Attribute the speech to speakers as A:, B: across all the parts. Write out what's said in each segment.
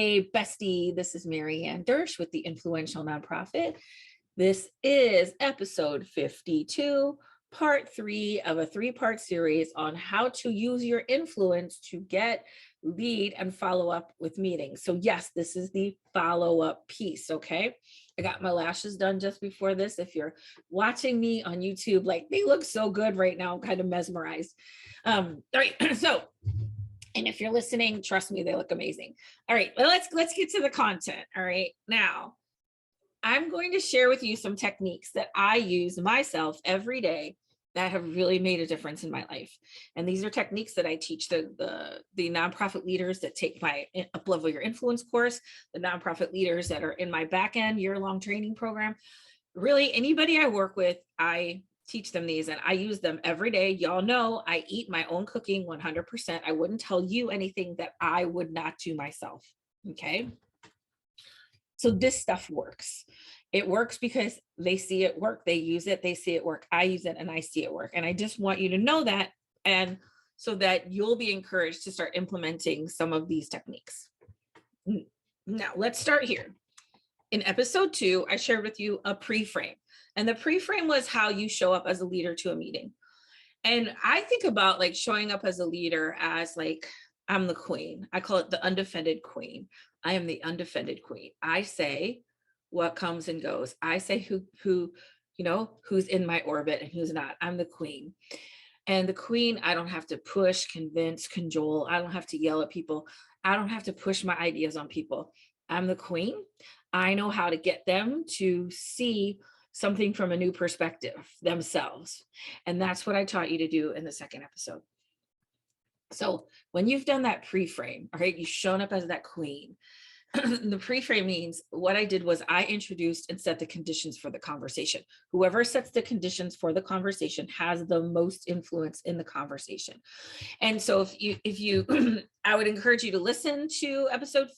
A: Hey, bestie, this is Maryanne Dersch with the Influential Nonprofit. This is episode 52, part 3 of a 3-part series on how to use your influence to get, lead, and follow up with meetings. So yes, this is the follow-up piece, okay? I got my lashes done just before this. If you're watching me on YouTube, like they look so good right now, I'm kind of mesmerized. All right, so, and if you're listening, trust me, they look amazing. All right, well, let's get to the content. All right, now I'm going to share with you some techniques that I use myself every day that have really made a difference in my life. And these are techniques that I teach the nonprofit leaders that take my Up-Level Your Influence course, the nonprofit leaders that are in my back-end year-long training program. Really, anybody I work with, I teach them these and I use them every day. Y'all know I eat my own cooking 100%. I wouldn't tell you anything that I would not do myself, okay? So this stuff works. It works because they see it work, they use it, they see it work, I use it and I see it work. And I just want you to know that, and so that you'll be encouraged to start implementing some of these techniques. Now let's start here. In episode 2, I shared with you a pre-frame, and the pre-frame was how you show up as a leader to a meeting. And I think about like showing up as a leader as like, I'm the queen. I call it the undefended queen. I am the undefended queen. I say what comes and goes. I say who's in my orbit and who's not. I'm the queen. And the queen, I don't have to push, convince, cajole. I don't have to yell at people. I don't have to push my ideas on people. I'm the queen. I know how to get them to see something from a new perspective themselves. And that's what I taught you to do in the second episode. So when you've done that pre-frame, all right, you've shown up as that queen. The pre-frame means what I did was I introduced and set the conditions for the conversation. Whoever sets the conditions for the conversation has the most influence in the conversation. And so if you I would encourage you to listen to episode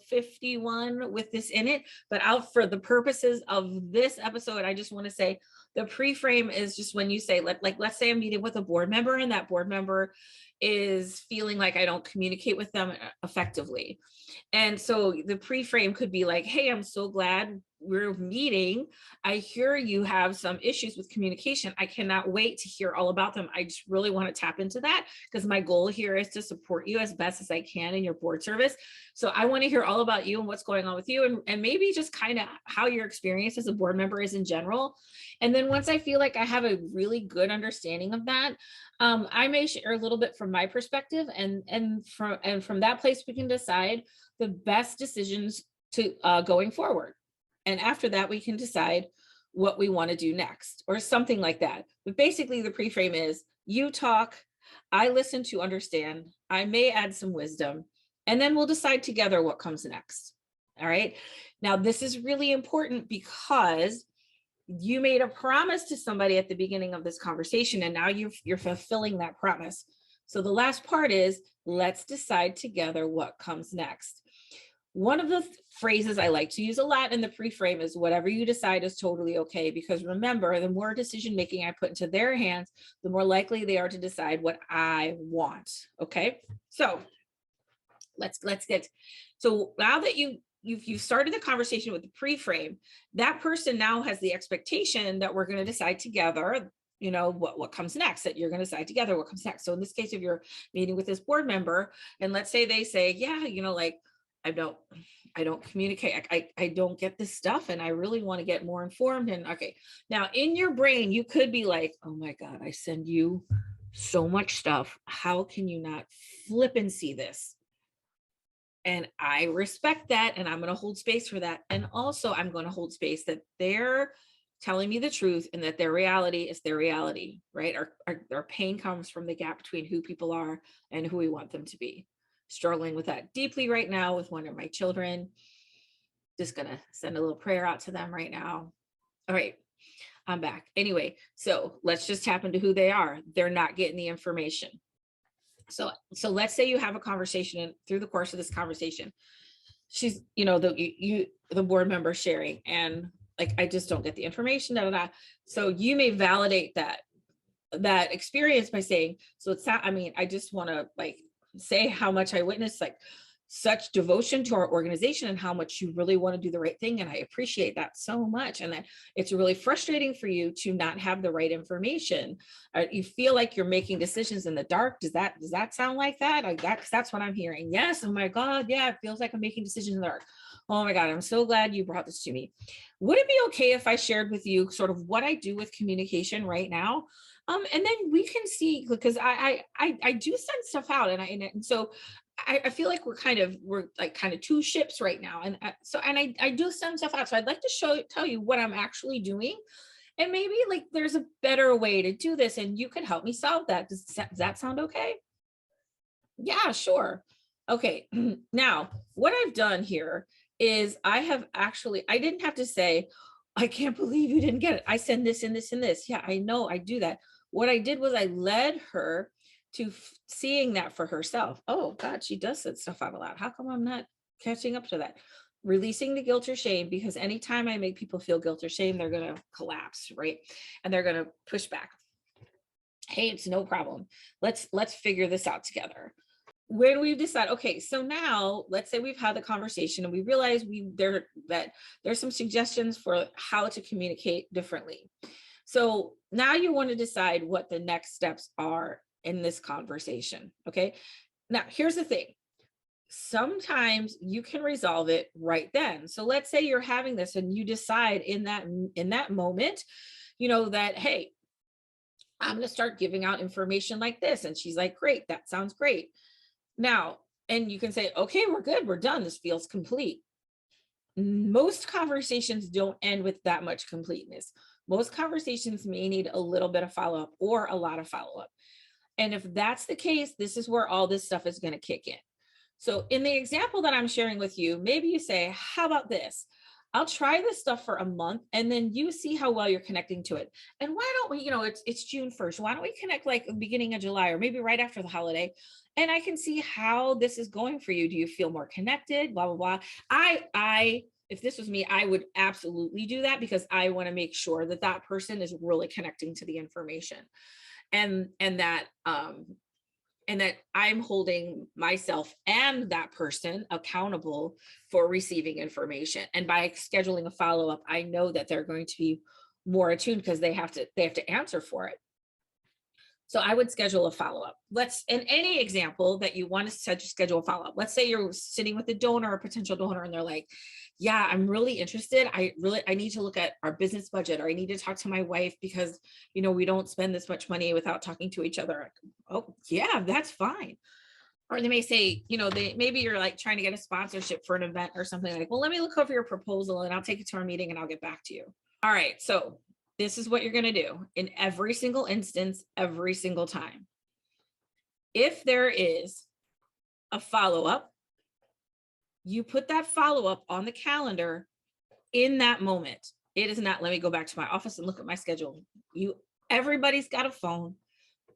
A: 51 with this in it, but for the purposes of this episode, I just want to say the pre-frame is just when you say, let's say I'm meeting with a board member and that board member is feeling like I don't communicate with them effectively. And so the pre-frame could be like, hey, I'm so glad we're meeting. I hear you have some issues with communication. I cannot wait to hear all about them. I just really want to tap into that because my goal here is to support you as best as I can in your board service. So I want to hear all about you and what's going on with you, and maybe just kind of how your experience as a board member is in general. And then once I feel like I have a really good understanding of that, I may share a little bit from my perspective, and from that place we can decide the best decisions to going forward. And after that, we can decide what we want to do next or something like that. But basically the pre-frame is you talk, I listen to understand, I may add some wisdom, and then we'll decide together what comes next. All right. Now, this is really important because you made a promise to somebody at the beginning of this conversation, and now you're fulfilling that promise. So the last part is let's decide together what comes next. One of the phrases I like to use a lot in the pre-frame is whatever you decide is totally okay, because remember, the more decision-making I put into their hands, the more likely they are to decide what I want. Okay, so let's get, so now that you've started the conversation with the pre-frame, that person now has the expectation that we're going to decide together, you know, what comes next, that you're going to decide together what comes next. So in this case, if you're meeting with this board member and let's say they say, yeah, you know, like, I don't communicate. I don't get this stuff and I really want to get more informed. And okay, now in your brain, you could be like, oh my God, I send you so much stuff. How can you not flip and see this? And I respect that. And I'm going to hold space for that. And also I'm going to hold space that they're telling me the truth and that their reality is their reality, right? Our pain comes from the gap between who people are and who we want them to be. Struggling with that deeply right now with one of my children. Just gonna send a little prayer out to them right now. All right, I'm back. Anyway, so let's just tap into who they are. They're not getting the information. So let's say you have a conversation, and through the course of this conversation, she's, you know, the board member sharing, and like, I just don't get the information. So you may validate that experience by saying, so it's not, I mean, I just want to like say how much I witnessed, like, such devotion to our organization and how much you really want to do the right thing. And I appreciate that so much. And that it's really frustrating for you to not have the right information. You feel like you're making decisions in the dark. Does that sound like that? That's what I'm hearing. Yes. Oh my God. Yeah. It feels like I'm making decisions in the dark. Oh my God. I'm so glad you brought this to me. Would it be okay if I shared with you sort of what I do with communication right now? And then we can see, because I do send stuff out, and so I feel like we're like kind of two ships right now. And I do send stuff out. So I'd like to tell you what I'm actually doing. And maybe like there's a better way to do this and you can help me solve that. Does that sound okay? Yeah, sure. Okay. Now, what I've done here is I didn't have to say, I can't believe you didn't get it. I send this and this and this. Yeah, I know I do that. What I did was I led her to seeing that for herself. Oh God, she does send stuff out a lot. How come I'm not catching up to that? Releasing the guilt or shame, because anytime I make people feel guilt or shame, they're going to collapse, right? And they're going to push back. Hey, it's no problem. Let's figure this out together. When we decide, okay, so now let's say we've had the conversation and we realize that there's some suggestions for how to communicate differently. So now you want to decide what the next steps are in this conversation. Okay. Now here's the thing. Sometimes you can resolve it right then. So let's say you're having this and you decide in that moment, that, hey, I'm going to start giving out information like this. And she's like, great, that sounds great. Now, and you can say, okay, we're good. We're done. This feels complete. Most conversations don't end with that much completeness. Most conversations may need a little bit of follow-up or a lot of follow-up. And if that's the case, this is where all this stuff is going to kick in. So in the example that I'm sharing with you, maybe you say, how about this? I'll try this stuff for a month and then you see how well you're connecting to it. And why don't we, it's June 1st. Why don't we connect like the beginning of July or maybe right after the holiday? And I can see how this is going for you. Do you feel more connected? Blah, blah, blah. If this was me, I would absolutely do that because I want to make sure that that person is really connecting to the information and that I'm holding myself and that person accountable for receiving information. And by scheduling a follow-up, I know that they're going to be more attuned because they have to answer for it. So I would schedule a follow-up. In any example that you want to schedule a follow-up. Let's say you're sitting with a donor or a potential donor and they're like, yeah, I'm really interested. I need to look at our business budget, or I need to talk to my wife because, we don't spend this much money without talking to each other. Oh yeah, that's fine. Or they may say, maybe you're like trying to get a sponsorship for an event or something like, well, let me look over your proposal and I'll take it to our meeting and I'll get back to you. All right. So this is what you're going to do in every single instance, every single time. If there is a follow-up, you put that follow-up on the calendar in that moment. It is not, let me go back to my office and look at my schedule. Everybody's got a phone.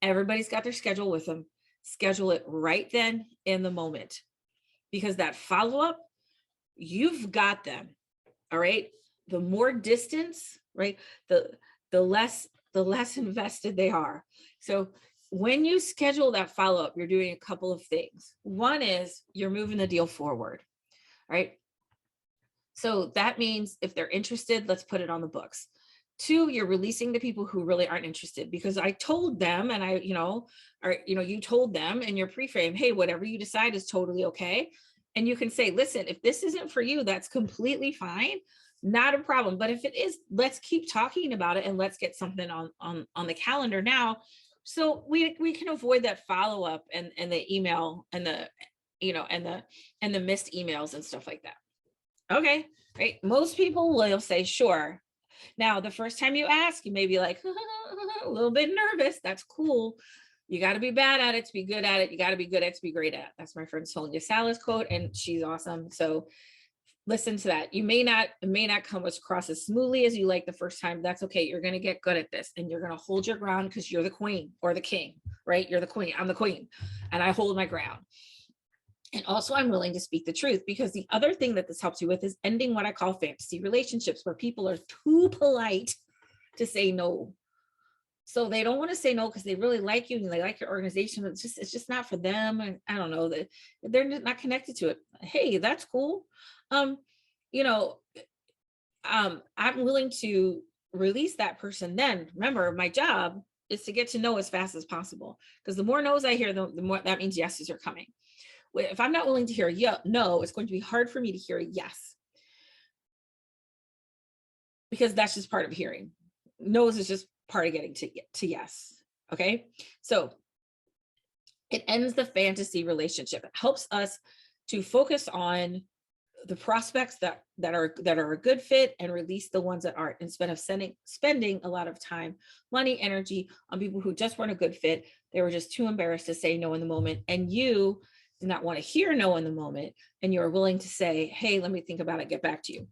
A: Everybody's got their schedule with them. Schedule it right then in the moment, because that follow-up, you've got them. All right. The more distance, right, the less invested they are. So when you schedule that follow-up, you're doing a couple of things. One is you're moving the deal forward, right? So that means if they're interested, let's put it on the books. 2, you're releasing the people who really aren't interested, because I told them, and you told them in your pre-frame, hey, whatever you decide is totally okay. And you can say, listen, if this isn't for you, that's completely fine. Not a problem. But if it is, let's keep talking about it and let's get something on the calendar now. So we can avoid that follow-up and the email and the, and the missed emails and stuff like that. Okay, right. Most people will say, sure. Now, the first time you ask, you may be like, a little bit nervous. That's cool. You got to be bad at it to be good at it. You got to be good at it to be great at it. That's my friend Sonia Sala's quote, and she's awesome. So listen to that. It may not come across as smoothly as you like the first time. That's okay. You're going to get good at this, and you're going to hold your ground because you're the queen or the king, right? You're the queen. I'm the queen, and I hold my ground. And also, I'm willing to speak the truth, because the other thing that this helps you with is ending what I call fantasy relationships, where people are too polite to say no. So they don't want to say no because they really like you and they like your organization. But it's just not for them. And I don't know that they're not connected to it. Hey, that's cool. Um, you know, I'm willing to release that person. Then remember, my job is to get to know as fast as possible. Because the more no's I hear, the more that means yeses are coming. If I'm not willing to hear no, it's going to be hard for me to hear a yes. Because that's just part of hearing. No's is just part of getting to yes. Okay. So it ends the fantasy relationship. It helps us to focus on the prospects that are a good fit and release the ones that aren't, instead of spending a lot of time, money, energy on people who just weren't a good fit. They were just too embarrassed to say no in the moment, and you did not want to hear no in the moment, and you are willing to say, hey, let me think about it, get back to you.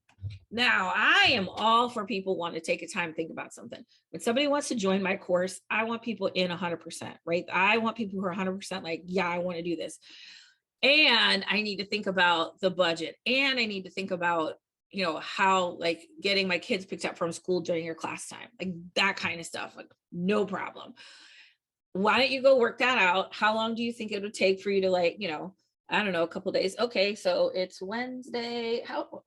A: Now, I am all for people wanting to take a time to think about something. When somebody wants to join my course, I want people in 100%, right? I want people who are 100% like, yeah, I want to do this. And I need to think about the budget, and I need to think about, how like getting my kids picked up from school during your class time, like that kind of stuff, like no problem. Why don't you go work that out? How long do you think it would take for you to I don't know, a couple days. Okay, so it's Wednesday. How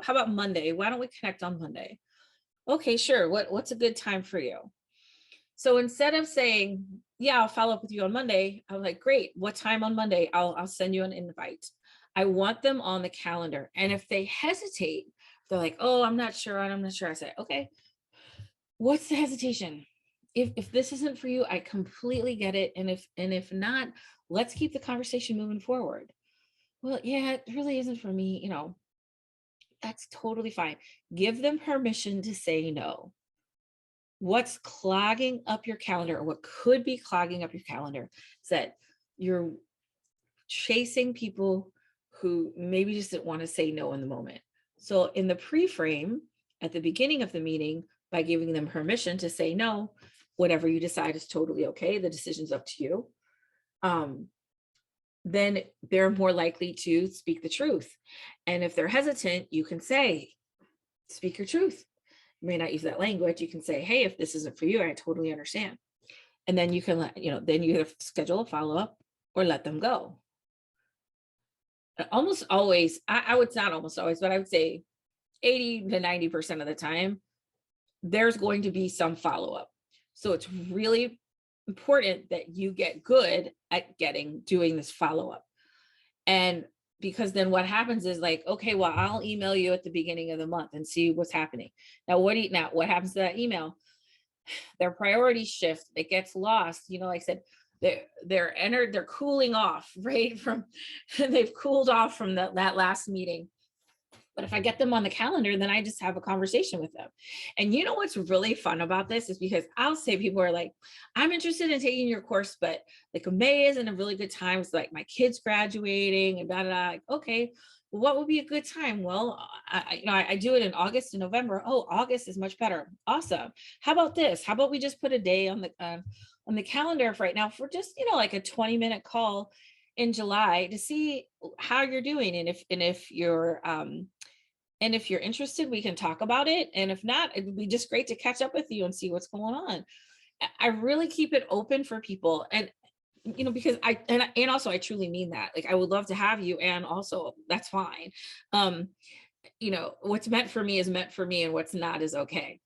A: about Monday? Why don't we connect on Monday? Okay, sure. What's a good time for you? So instead of saying, yeah, I'll follow up with you on Monday, I'm like, great. What time on Monday? I'll send you an invite. I want them on the calendar. And if they hesitate, they're like, oh, I'm not sure. And I'm not sure. I say, okay, what's the hesitation? If this isn't for you, I completely get it. And if not, let's keep the conversation moving forward. Well, yeah, it really isn't for me. That's totally fine. Give them permission to say no. What's clogging up your calendar, or what could be clogging up your calendar, is that you're chasing people who maybe just didn't want to say no in the moment. So in the pre-frame at the beginning of the meeting, by giving them permission to say no, whatever you decide is totally okay. The decision's up to you. Then they're more likely to speak the truth. And if they're hesitant, you can say, speak your truth. You may not use that language. You can say, hey, if this isn't for you, I totally understand. And then you can then you have to schedule a follow-up or let them go. Almost always, I would not almost always, but I would say 80 to 90% of the time, there's going to be some follow-up. So it's really important that you get good at doing this follow-up. And because then what happens is like, okay, well, I'll email you at the beginning of the month and see what's happening. Now, what happens to that email? Their priorities shift. It gets lost. Like I said, they're cooling off, right? They've cooled off from that last meeting. But if I get them on the calendar, then I just have a conversation with them. And you know what's really fun about this is because I'll say people are like, I'm interested in taking your course, but like May isn't a really good time. It's like my kid's graduating and Like, okay, well, what would be a good time? Well, I do it in August and November. Oh, August is much better. Awesome. How about this? How about we just put a day on the calendar for right now for just, like a 20-minute call in July to see how you're doing. And if you're interested, we can talk about it. And if not, it would be just great to catch up with you and see what's going on. I really keep it open for people. And, because and also I truly mean that. Like, I would love to have you. And also that's fine. What's meant for me is meant for me, and what's not is okay.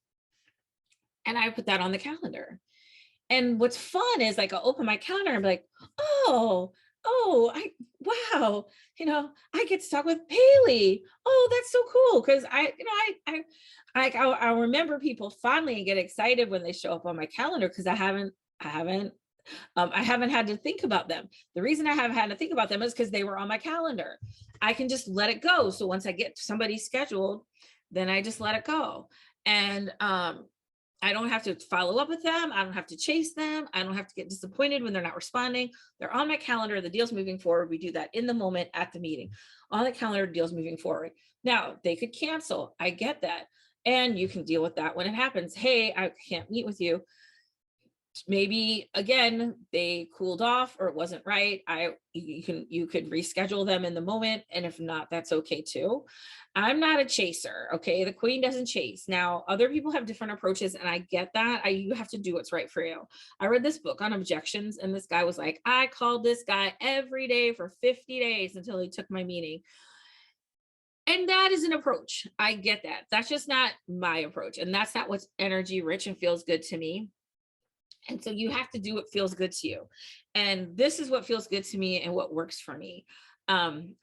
A: And I put that on the calendar. And what's fun is like, I'll open my calendar and be like, wow, I get to talk with Haley. Oh, that's so cool. Cause I remember people fondly and get excited when they show up on my calendar. Cause I haven't had to think about them. The reason I haven't had to think about them is because they were on my calendar. I can just let it go. So once I get somebody scheduled, then I just let it go. And, I don't have to follow up with them. I don't have to chase them. I don't have to get disappointed when they're not responding. They're on my calendar. The deal's moving forward. We do that in the moment at the meeting. On the calendar, deal's moving forward. Now, they could cancel. I get that. And you can deal with that when it happens. Hey, I can't meet with you. maybe again they cooled off or it wasn't right. You could reschedule them in the moment, and if not, that's okay too. I'm not a chaser. Okay, the queen doesn't chase. Now other people have different approaches, and I get that. You have to do what's right for you. I read this book on objections, and this guy was like, I called this guy every day for 50 days until he took my meeting. And that is an approach. I get that. That's just not my approach, and that's not what's energy rich and feels good to me. And so you have to do what feels good to you. And this is what feels good to me and what works for me. I'm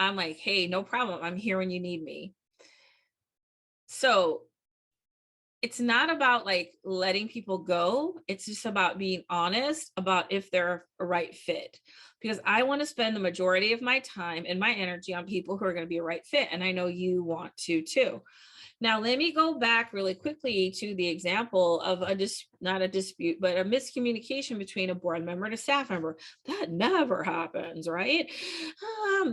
A: like, hey, no problem. I'm here when you need me. So it's not about like letting people go. It's just about being honest about if they're a right fit. Because I want to spend the majority of my time and my energy on people who are going to be a right fit. And I know you want to too. Now, let me go back really quickly to the example of not a dispute, but a miscommunication between a board member and a staff member. That never happens, right?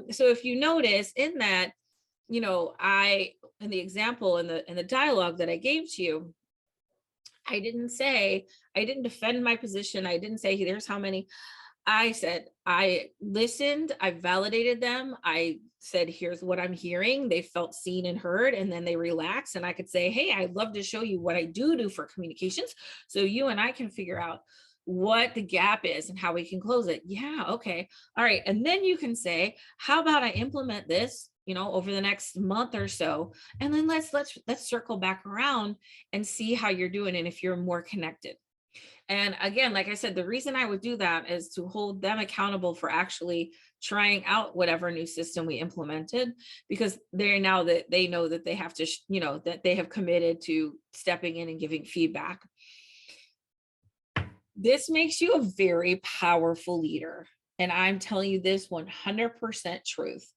A: So if you notice in that, in the example, in the dialogue that I gave to you, I didn't defend my position. I didn't say, here's how many. I said, I listened, I validated them. I said, here's what I'm hearing. They felt seen and heard, and then they relaxed. And I could say, hey, I'd love to show you what I do for communications. So you and I can figure out what the gap is and how we can close it. Yeah. Okay. All right. And then you can say, how about I implement this, over the next month or so. And then let's circle back around and see how you're doing and if you're more connected. And again, like I said, the reason I would do that is to hold them accountable for actually trying out whatever new system we implemented, because they know that they have to, that they have committed to stepping in and giving feedback. This makes you a very powerful leader. And I'm telling you this 100% truth.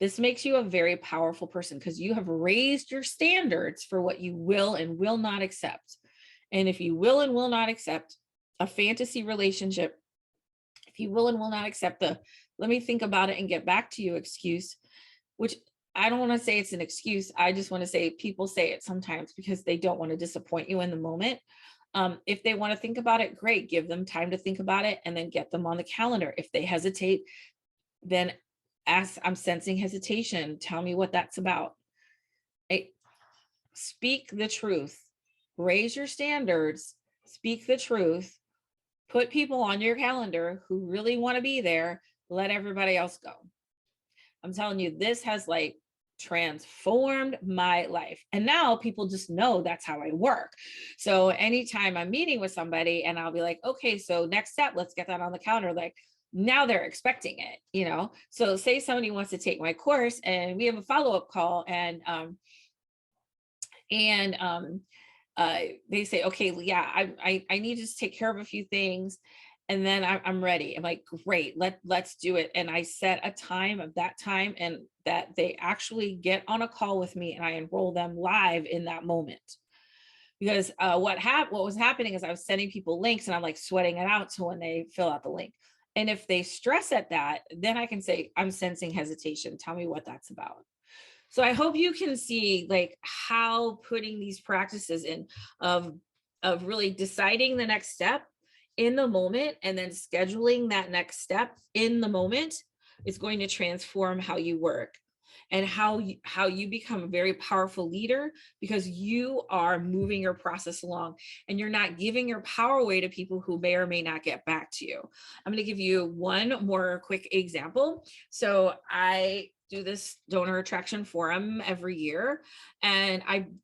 A: This makes you a very powerful person because you have raised your standards for what you will and will not accept. And if you will and will not accept a fantasy relationship, if you will and will not accept the let me think about it and get back to you excuse, which I don't want to say it's an excuse. I just want to say people say it sometimes because they don't want to disappoint you in the moment. If they want to think about it, great. Give them time to think about it and then get them on the calendar. If they hesitate, then ask, I'm sensing hesitation. Tell me what that's about. Speak the truth. Raise your standards, speak the truth, put people on your calendar who really want to be there, let everybody else go. I'm telling you, this has like transformed my life. And now people just know that's how I work. So anytime I'm meeting with somebody and I'll be like, okay, so next step, let's get that on the calendar. Like now they're expecting it, So say somebody wants to take my course and we have a follow-up call and they say, okay, yeah, I need to just take care of a few things. And then I'm ready. I'm like, great, let's do it. And I set a time of that time and that they actually get on a call with me and I enroll them live in that moment. Because what was happening is I was sending people links and I'm like sweating it out to when they fill out the link. And if they stress at that, then I can say, I'm sensing hesitation. Tell me what that's about. So I hope you can see like how putting these practices in of really deciding the next step in the moment and then scheduling that next step in the moment is going to transform how you work and how you become a very powerful leader because you are moving your process along and you're not giving your power away to people who may or may not get back to you. I'm going to give you one more quick example. So I do this donor attraction forum every year. And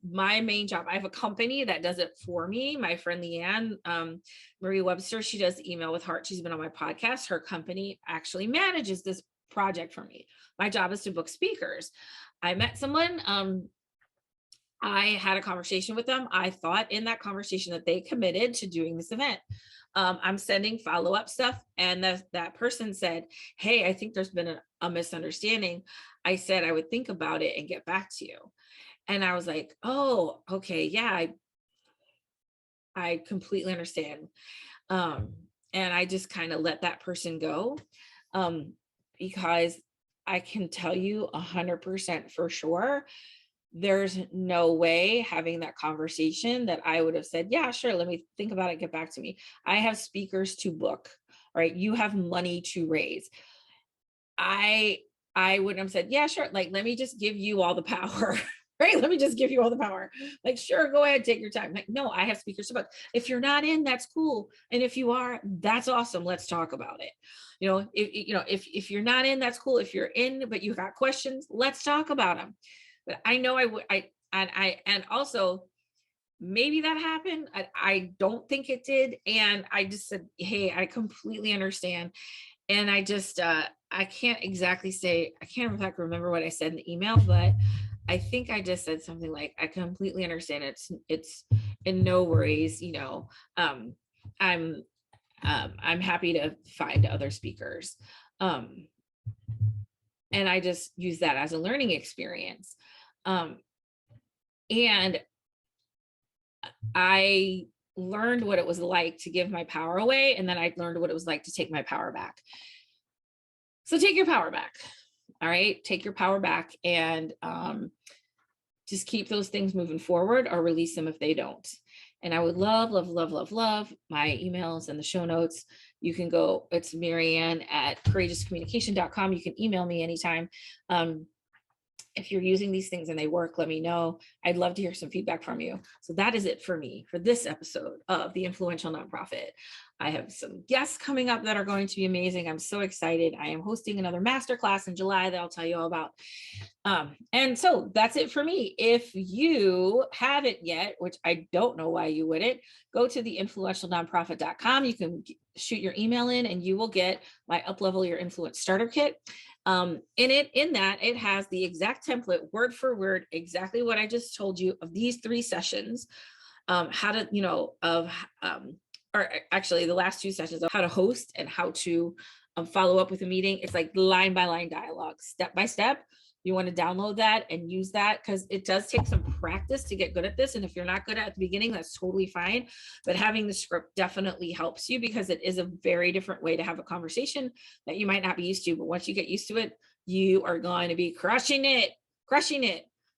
A: my main job, I have a company that does it for me. My friend Leanne, Marie Webster, she does Email with Heart. She's been on my podcast. Her company actually manages this project for me. My job is to book speakers. I met someone, I had a conversation with them. I thought in that conversation that they committed to doing this event. I'm sending follow-up stuff. And that person said, hey, I think there's been a misunderstanding. I said I would think about it and get back to you. And I was like, oh, okay. Yeah, I completely understand. And I just kind of let that person go because I can tell you 100% for sure there's no way having that conversation that I would have said, yeah, sure, let me think about it, get back to me. I have speakers to book, right? You have money to raise. I wouldn't have said, yeah, sure, like, let me just give you all the power. Right? Let me just give you all the power. Like, sure, go ahead, take your time. Like, no, I have speakers to book. If you're not in, that's cool. And if you are, that's awesome. Let's talk about it. If you're not in, that's cool. If you're in, but you got questions, let's talk about them. But I know and also maybe that happened. I don't think it did. And I just said, hey, I completely understand. And I just, I can't exactly say, I can't in fact remember what I said in the email, but I think I just said something like, I completely understand. It's in no worries, I'm happy to find other speakers. And I just use that as a learning experience. And I learned what it was like to give my power away. And then I learned what it was like to take my power back. So take your power back. All right. Take your power back and just keep those things moving forward or release them if they don't. And I would love, love, love, love, love my emails and the show notes. You can go, it's Maryanne at courageouscommunication.com. You can email me anytime. If you're using these things and they work, let me know. I'd love to hear some feedback from you. So that is it for me for this episode of The Influential Nonprofit. I have some guests coming up that are going to be amazing. I'm so excited. I am hosting another masterclass in July that I'll tell you all about. And so that's it for me. If you haven't yet, which I don't know why you wouldn't, go to theinfluentialnonprofit.com. You can shoot your email in and you will get my Uplevel Your Influence Starter Kit. In that, it has the exact template, word for word, exactly what I just told you of these 3 sessions, how to, or actually the last 2 sessions of how to host and how to follow up with a meeting. It's like line by line dialogue, step by step. You want to download that and use that because it does take some practice to get good at this. And if you're not good at the beginning, that's totally fine. But having the script definitely helps you because it is a very different way to have a conversation that you might not be used to. But once you get used to it, you are going to be crushing it.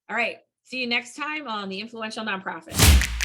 A: All right. See you next time on The Influential Nonprofit.